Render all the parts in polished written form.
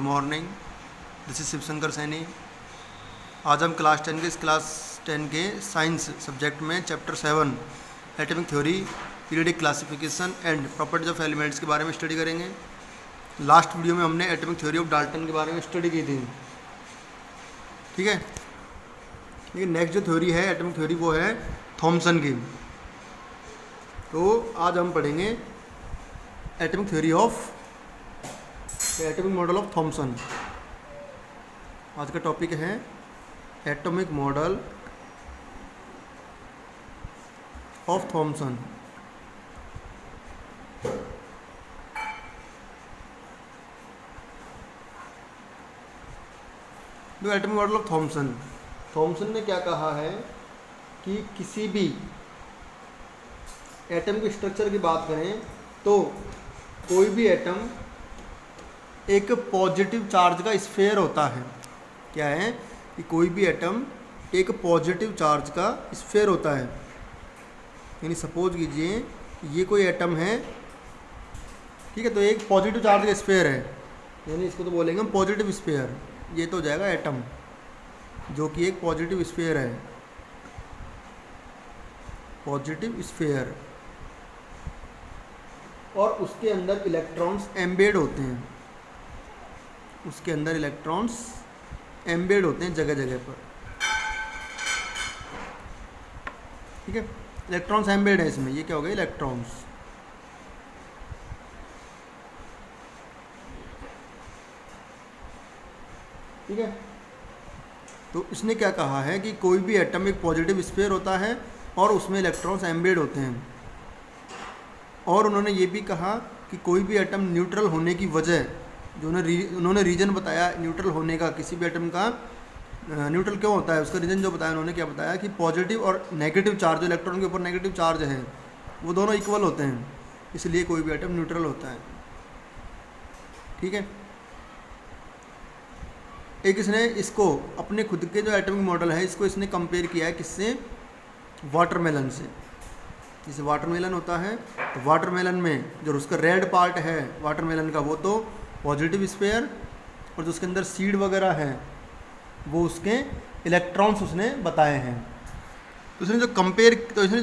Morning, this is Shivshankar Saini. आज हम class 10 के साइंस सब्जेक्ट में chapter 7 atomic theory, periodic classification and properties of elements के बारे में स्टडी करेंगे। लास्ट वीडियो में हमने एटॉमिक थ्योरी ऑफ डाल्टन के बारे में स्टडी की थी, ठीक है। लेकिन नेक्स्ट जो थ्योरी है एटॉमिक थ्योरी वो है थॉमसन की। तो आज हम पढ़ेंगे atomic theory of atomic model of Thomson. आज का टॉपिक है एटॉमिक मॉडल ऑफ थॉमसन। जो atomic model of Thomson, Thomson ने क्या कहा है कि किसी भी एटम के स्ट्रक्चर की बात करें तो कोई भी एटम एक पॉजिटिव चार्ज का स्फीयर होता है। क्या है कि कोई भी एटम एक पॉजिटिव चार्ज का स्फीयर होता है। यानी सपोज कीजिए ये कोई एटम है, ठीक है, तो एक पॉजिटिव चार्ज का स्फीयर है, यानी इसको तो बोलेंगे हम पॉजिटिव स्फीयर। ये तो हो जाएगा एटम जो कि एक पॉजिटिव स्फीयर है, पॉजिटिव स्फीयर, और उसके अंदर इलेक्ट्रॉन्स एम्बेड होते हैं। उसके अंदर इलेक्ट्रॉन्स एम्बेड होते हैं जगह जगह पर, ठीक है। इलेक्ट्रॉन्स एम्बेड है इसमें, ये क्या हो गया, इलेक्ट्रॉन्स। ठीक है, तो इसने क्या कहा है कि कोई भी एटम एक पॉजिटिव स्फीयर होता है और उसमें इलेक्ट्रॉन्स एम्बेड होते हैं। और उन्होंने ये भी कहा कि कोई भी एटम न्यूट्रल होने की वजह, जो उन्होंने रीज़न बताया न्यूट्रल होने का, किसी भी एटम का न्यूट्रल क्यों होता है उसका रीज़न जो बताया उन्होंने, क्या बताया कि पॉजिटिव और नेगेटिव चार्ज, जो इलेक्ट्रॉन के ऊपर नेगेटिव चार्ज है वो दोनों इक्वल होते हैं, इसलिए कोई भी एटम न्यूट्रल होता है, ठीक है। एक इसने इसको अपने खुद के जो एटॉमिक मॉडल है इसको इसने कंपेयर किया है किससे, वाटरमेलन से। जैसे वाटरमेलन होता है तो वाटरमेलन में जो उसका रेड पार्ट है वाटरमेलन का वो तो पॉजिटिव स्फीयर, और जो उसके अंदर सीड वगैरह है वो उसके इलेक्ट्रॉन्स उसने बताए हैं। तो इसने जो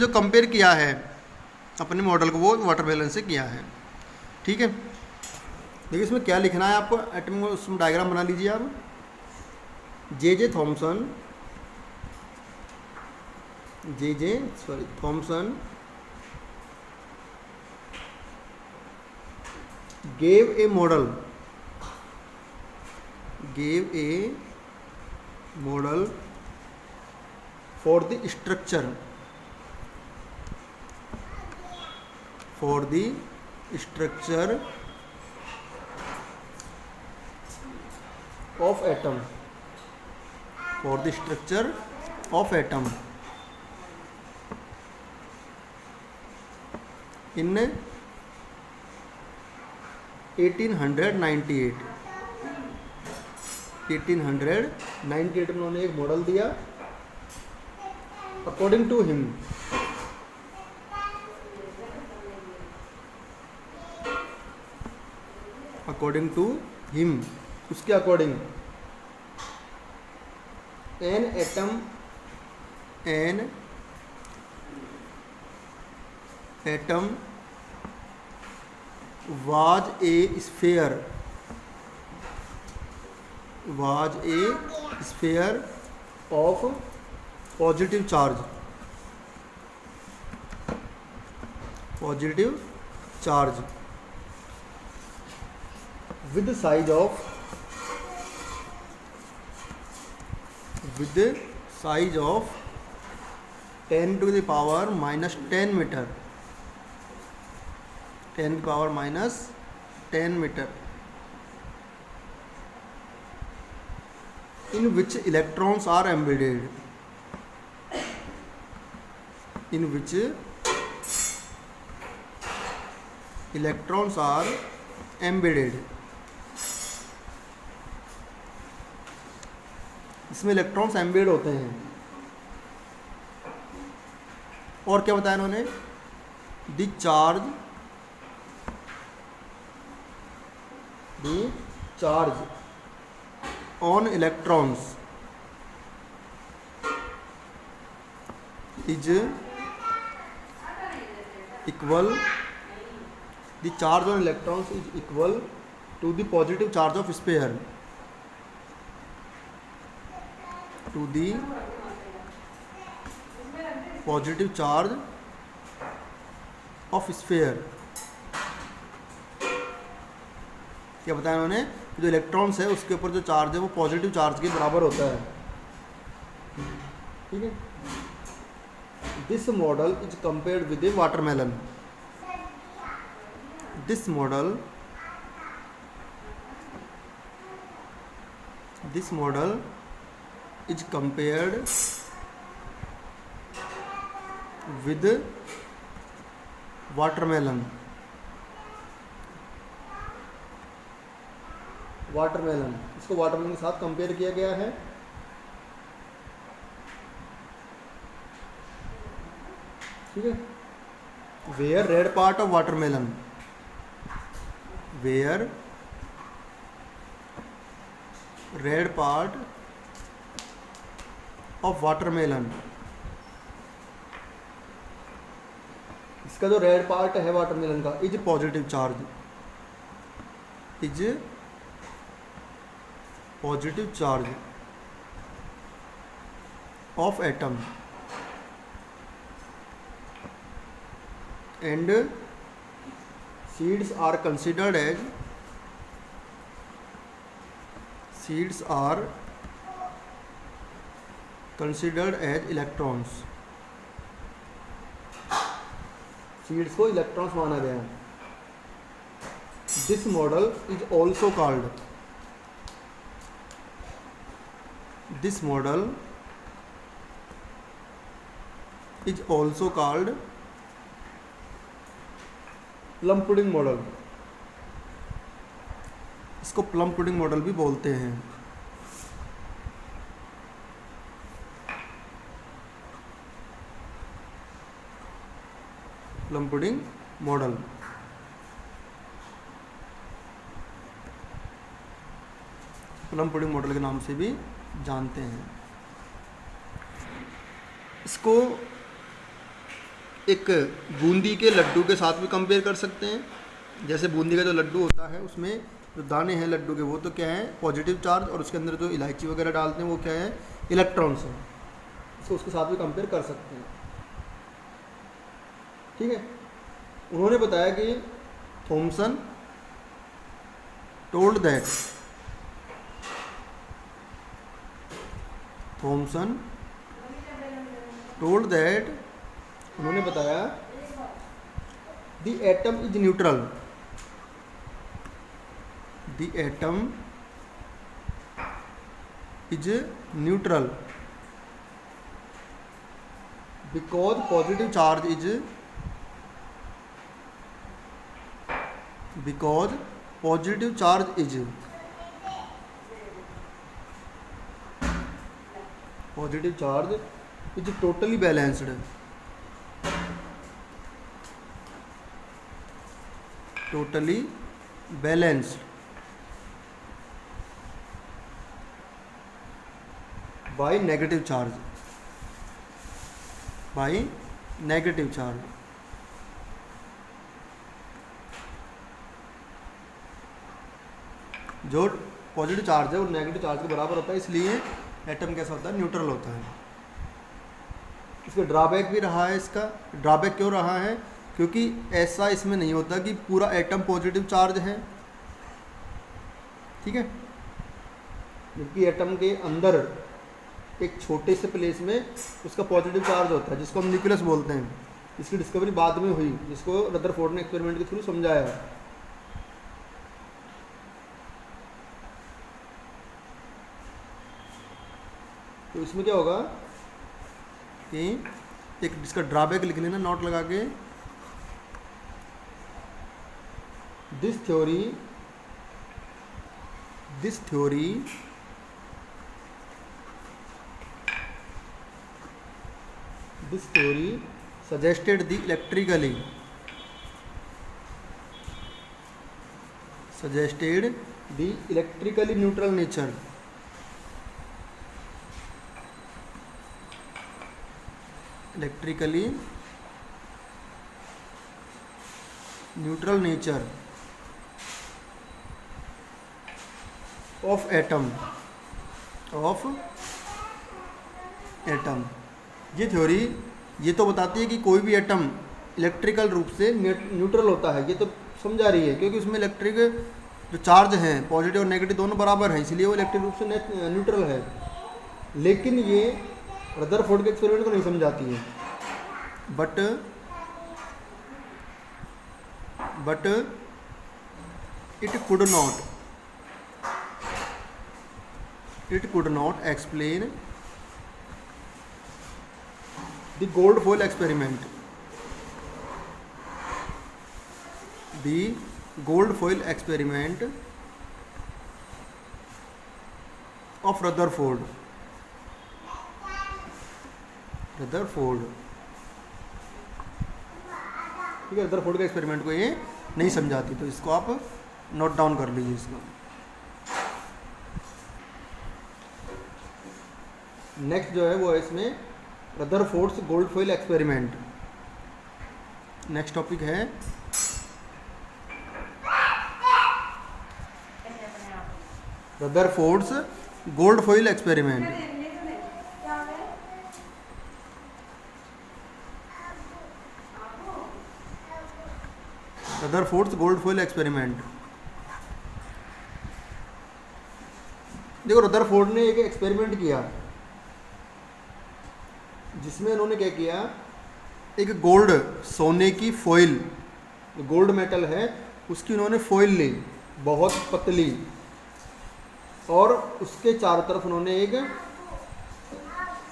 कंपेयर किया है अपने मॉडल को वो वाटरमेलन से किया है, ठीक है। देखिए इसमें क्या लिखना है आपको, एटॉमिक उसमें डायग्राम बना लीजिए आप। J Thomson gave a model for the structure of atom, in 1898 में उन्होंने एक मॉडल दिया। अकॉर्डिंग टू हिम उसके according an atom was a sphere of positive charge with size of 10 to the power minus 10 meter, 10 की power -10 metre, in which electrons are embedded, इसमें electrons embed होते हैं। और क्या बताया इन्होंने, the charge on electrons is equal, the charge on electrons is equal to the positive charge of sphere, to the positive charge of sphere। क्या बताया उन्होंने, जो इलेक्ट्रॉन्स है उसके ऊपर जो चार्ज है वो पॉजिटिव चार्ज के बराबर होता है, ठीक है। This model is compared with A watermelon, this model is compared with watermelon, watermelon, इसको वाटरमेलन के साथ कंपेयर किया गया है। ठीक है, where red part of watermelon, where red part of watermelon, इसका जो रेड पार्ट है वाटरमेलन का is positive charge, is positive charge of atom and seeds are considered as electrons, seeds को इलेक्ट्रॉन्स माना गया है। This model is also called, this model is also called plum pudding model, इसको plum pudding model भी बोलते हैं। Plum pudding model, plum pudding model के नाम से भी जानते हैं। इसको एक बूंदी के लड्डू के साथ भी कंपेयर कर सकते हैं। जैसे बूंदी का जो लड्डू होता है उसमें जो दाने हैं लड्डू के वो तो क्या है पॉजिटिव चार्ज, और उसके अंदर जो इलायची वगैरह डालते हैं वो क्या है इलेक्ट्रॉन्स हैं। इसको उसके साथ भी कंपेयर कर सकते हैं। ठीक है, उन्होंने बताया कि थॉमसन टोल्ड दैट उन्होंने बताया the atom is neutral, the atom is neutral because positive charge is totally balanced, totally balanced by negative charge, जो पॉजिटिव चार्ज है वो नेगेटिव चार्ज के बराबर होता है, इसलिए एटम कैसा होता है न्यूट्रल होता है। इसका ड्रॉबैक भी रहा है, इसका ड्रॉबैक क्यों रहा है क्योंकि ऐसा इसमें नहीं होता कि पूरा एटम पॉजिटिव चार्ज है। ठीक है, क्योंकि एटम के अंदर एक छोटे से प्लेस में उसका पॉजिटिव चार्ज होता है जिसको हम न्यूक्लियस बोलते हैं। इसकी डिस्कवरी बाद में हुई, जिसको रदरफोर्ड ने एक्सपेरिमेंट के थ्रू समझाया। तो इसमें क्या होगा कि एक इसका ड्रॉबैक लिख लेना नोट लगा के, this theory suggested the electrically neutral nature electrically neutral nature of atom ये थ्योरी ये तो बताती है कि कोई भी एटम इलेक्ट्रिकल रूप से न्यूट्रल होता है, ये तो समझा रही है, क्योंकि उसमें इलेक्ट्रिक जो चार्ज हैं पॉजिटिव और नेगेटिव दोनों बराबर हैं, इसलिए वो इलेक्ट्रिक रूप से न्यूट्रल है। लेकिन ये रदरफोर्ड के एक्सपेरिमेंट को नहीं समझाती है। But it could not explain the gold foil experiment of Rutherford ठीक है, रदरफोर्ड के एक्सपेरिमेंट को ये नहीं समझाती, तो इसको आप नोट डाउन कर लीजिए इसको। नेक्स्ट जो है वो है इसमें Rutherford's gold foil experiment. Next topic है Rutherford's gold foil experiment. Rutherford's gold foil experiment. देखो, रदरफोर्ड ने एक एक्सपेरिमेंट किया जिसमें उन्होंने क्या किया, एक गोल्ड सोने की फॉइल, गोल्ड मेटल है उसकी उन्होंने फॉइल ली बहुत पतली, और उसके चारों तरफ उन्होंने एक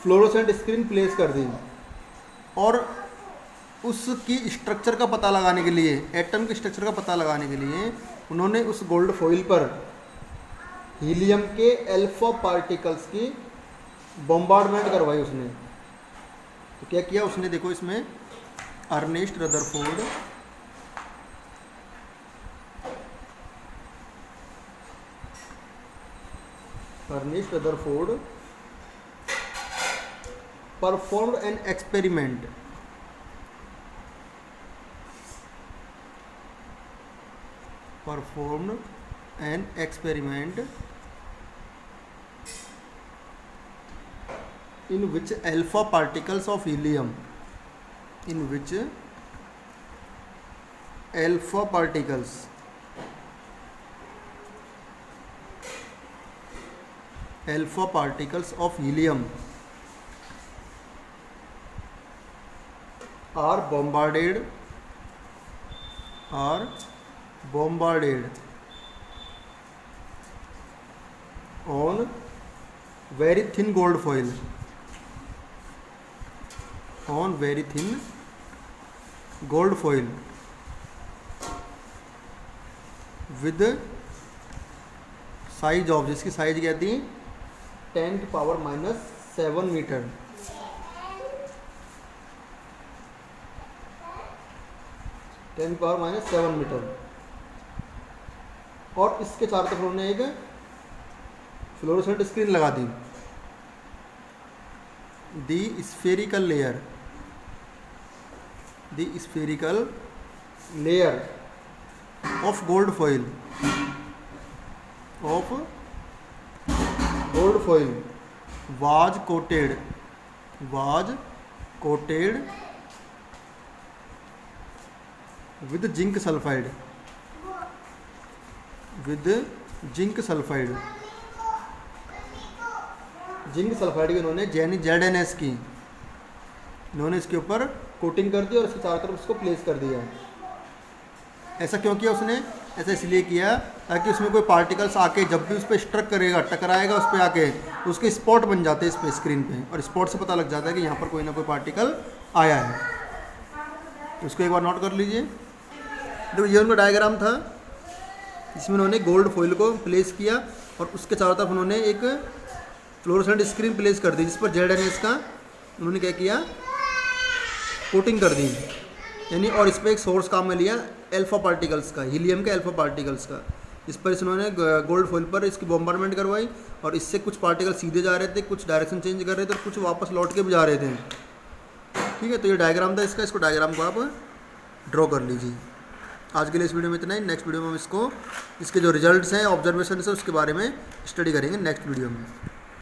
फ्लोरोसेंट स्क्रीन प्लेस कर दी, और उसकी स्ट्रक्चर का पता लगाने के लिए, एटम के स्ट्रक्चर का पता लगाने के लिए उन्होंने उस गोल्ड फॉइल पर हीलियम के अल्फा पार्टिकल्स की बॉम्बार्डमेंट करवाई उसने। तो क्या किया उसने, देखो इसमें Ernest Rutherford performed an experiment in which alpha particles of helium are bombarded on very thin gold foil, with size of, जिसकी साइज क्या थी 10⁻⁻7 मीटर। 10⁻⁻7 मीटर, और इसके चारों तरफ उन्होंने एक फ्लोरोसेंट स्क्रीन लगा दी। The spherical layer of gold foil was coated with zinc sulfide, zinc sulphide की उन्होंने ZNS की इन्होंने इसके ऊपर कोटिंग कर दी और इसके चारों तरफ इसको प्लेस कर दिया। ऐसा क्यों किया उसने? ऐसा इसलिए किया ताकि उसमें कोई पार्टिकल्स आके जब भी उस पर स्ट्रक करेगा, टकराएगा उस पर आके, तो उसके स्पॉट बन जाते हैं इस पर स्क्रीन पे, और स्पॉट से पता लग जाता है कि यहाँ पर कोई ना कोई पार्टिकल आया है। उसको एक बार नोट कर लीजिए। देखो, ये उनका डायग्राम था जिसमें उन्होंने गोल्ड फॉइल को प्लेस किया और उसके चारों तरफ उन्होंने एक फ्लोरोसेंट स्क्रीन प्लेस कर दी, जिस पर ZNS का उन्होंने क्या किया, कोटिंग कर दी यानी, और इस पर एक सोर्स काम में लिया अल्फा पार्टिकल्स का, हीलियम के अल्फा पार्टिकल्स का। इस पर इन्होंने गोल्ड फॉइल पर इसकी बॉम्बार्डमेंट करवाई, और इससे कुछ पार्टिकल सीधे जा रहे थे, कुछ डायरेक्शन चेंज कर रहे थे, और कुछ वापस लौट के भी जा रहे थे। ठीक है, तो ये डायग्राम था इसका, इसको डायग्राम को आप ड्रॉ कर लीजिए। आज के लिए इस वीडियो में इतना ही। नेक्स्ट वीडियो में हम इसके जो रिजल्ट्स हैं, ऑब्जर्वेशन है, उसके बारे में स्टडी करेंगे नेक्स्ट वीडियो में।